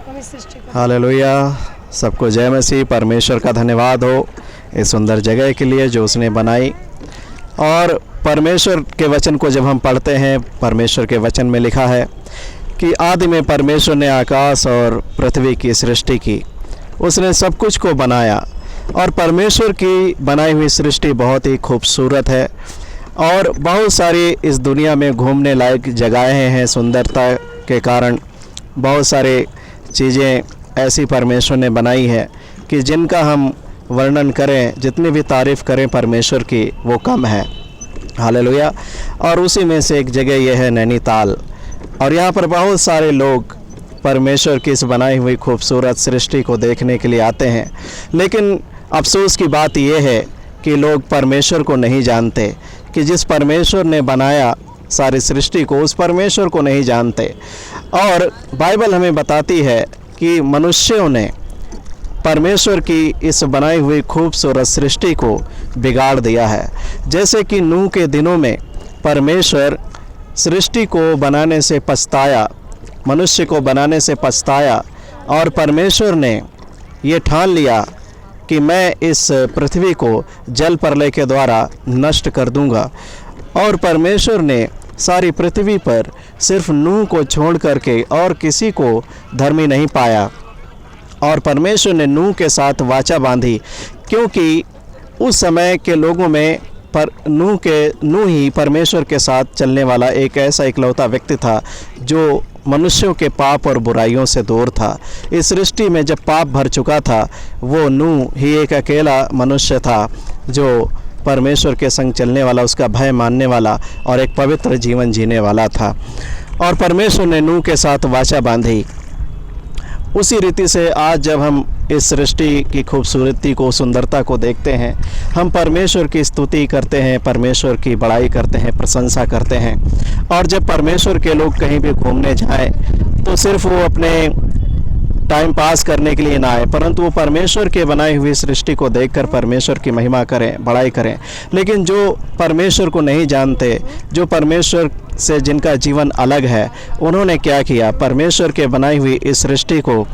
कभी सृष्टि को। हालेलुया, सबको जय मसीह। परमेश्वर का धन्यवाद हो इस सुंदर जगह के लिए जो उसने बनाई। और परमेश्वर के वचन को जब हम पढ़ते हैं, परमेश्वर के वचन में लिखा है कि आदि में परमेश्वर ने आकाश और पृथ्वी की सृष्टि की। उसने सब कुछ को बनाया और परमेश्वर की बनाई हुई सृष्टि बहुत ही खूबसूरत है और बहुत सारी इस दुनिया में घूमने लायक जगहें हैं। सुंदरता के कारण बहुत सारे चीज़ें ऐसी परमेश्वर ने बनाई है कि जिनका हम वर्णन करें, जितनी भी तारीफ़ करें परमेश्वर की, वो कम है। हालेलुया। और उसी में से एक जगह यह है नैनीताल, और यहाँ पर बहुत सारे लोग परमेश्वर की इस बनाई हुई खूबसूरत सृष्टि को देखने के लिए आते हैं। लेकिन अफसोस की बात यह है कि लोग परमेश्वर को नहीं जानते, कि जिस परमेश्वर ने बनाया सारी सृष्टि को, उस परमेश्वर को नहीं जानते। और बाइबल हमें बताती है कि मनुष्यों ने परमेश्वर की इस बनाई हुई खूबसूरत सृष्टि को बिगाड़ दिया है। जैसे कि नूह के दिनों में परमेश्वर सृष्टि को बनाने से पछताया, मनुष्य को बनाने से पछताया, और परमेश्वर ने ये ठान लिया कि मैं इस पृथ्वी को जल प्रलय के द्वारा नष्ट कर दूंगा। और परमेश्वर ने सारी पृथ्वी पर सिर्फ नूह को छोड़ करके और किसी को धर्मी नहीं पाया। और परमेश्वर ने नूह के साथ वाचा बांधी, क्योंकि उस समय के लोगों में नूह ही परमेश्वर के साथ चलने वाला एक ऐसा इकलौता व्यक्ति था जो मनुष्यों के पाप और बुराइयों से दूर था। इस सृष्टि में जब पाप भर चुका था, वो नूह ही एक अकेला मनुष्य था जो परमेश्वर के संग चलने वाला, उसका भय मानने वाला और एक पवित्र जीवन जीने वाला था। और परमेश्वर ने नूह के साथ वाचा बांधी। उसी रीति से आज जब हम इस सृष्टि की खूबसूरती को, सुंदरता को देखते हैं, हम परमेश्वर की स्तुति करते हैं, परमेश्वर की बड़ाई करते हैं, प्रशंसा करते हैं। और जब परमेश्वर के लोग कहीं भी घूमने जाएं तो सिर्फ वो अपने टाइम पास करने के लिए ना आए, परंतु वो परमेश्वर के बनाई हुई सृष्टि को देखकर परमेश्वर की महिमा करें, बड़ाई करें। लेकिन जो परमेश्वर को नहीं जानते, जो परमेश्वर से जिनका जीवन अलग है, उन्होंने क्या किया? परमेश्वर के बनाई हुई इस सृष्टि को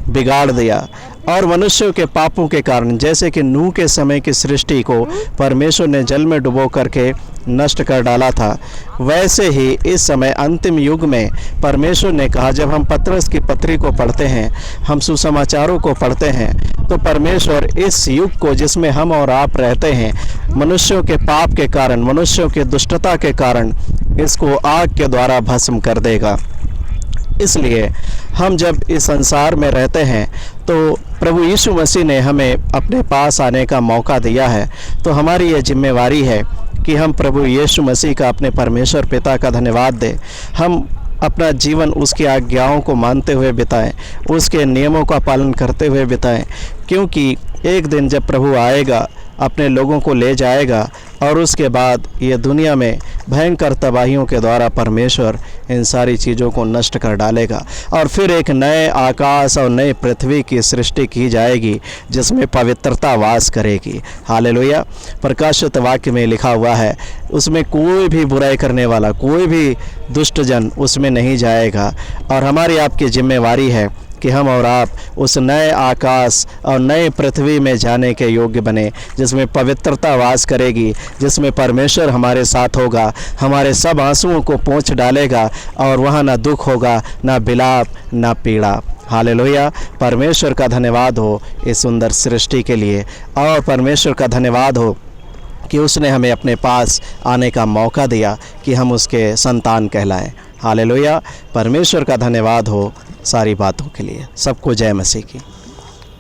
बिगाड़ दिया। और मनुष्यों के पापों के कारण, जैसे कि नूह के समय की सृष्टि को परमेश्वर ने जल में डुबो करके नष्ट कर डाला था, वैसे ही इस समय अंतिम युग में परमेश्वर ने कहा, जब हम पतरस की पत्री को पढ़ते हैं, हम सुसमाचारों को पढ़ते हैं, तो परमेश्वर इस युग को जिसमें हम और आप रहते हैं, मनुष्यों के पाप के कारण, मनुष्यों के दुष्टता के कारण, इसको आग के द्वारा भस्म कर देगा। इसलिए हम जब इस संसार में रहते हैं तो प्रभु यीशु मसीह ने हमें अपने पास आने का मौका दिया है। तो हमारी ये जिम्मेवारी है कि हम प्रभु यीशु मसीह का, अपने परमेश्वर पिता का धन्यवाद दें। हम अपना जीवन उसकी आज्ञाओं को मानते हुए बिताएं, उसके नियमों का पालन करते हुए बिताएं, क्योंकि एक दिन जब प्रभु आएगा, अपने लोगों को ले जाएगा और उसके बाद ये दुनिया में भयंकर तबाहियों के द्वारा परमेश्वर इन सारी चीज़ों को नष्ट कर डालेगा। और फिर एक नए आकाश और नई पृथ्वी की सृष्टि की जाएगी जिसमें पवित्रता वास करेगी। हालेलुया। प्रकाशित वाक्य में लिखा हुआ है, उसमें कोई भी बुराई करने वाला, कोई भी दुष्ट जन उसमें नहीं जाएगा। और हमारी आपकी जिम्मेवारी है कि हम और आप उस नए आकाश और नए पृथ्वी में जाने के योग्य बने, जिसमें पवित्रता वास करेगी, जिसमें परमेश्वर हमारे साथ होगा, हमारे सब आंसुओं को पोंछ डालेगा और वहाँ ना दुख होगा, ना बिलाप, ना पीड़ा। हालेलुया। परमेश्वर का धन्यवाद हो इस सुंदर सृष्टि के लिए, और परमेश्वर का धन्यवाद हो कि उसने हमें अपने पास आने का मौका दिया कि हम उसके संतान कहलाएं। हालेलुया। परमेश्वर का धन्यवाद हो सारी बातों के लिए। सबको जय मसीह की।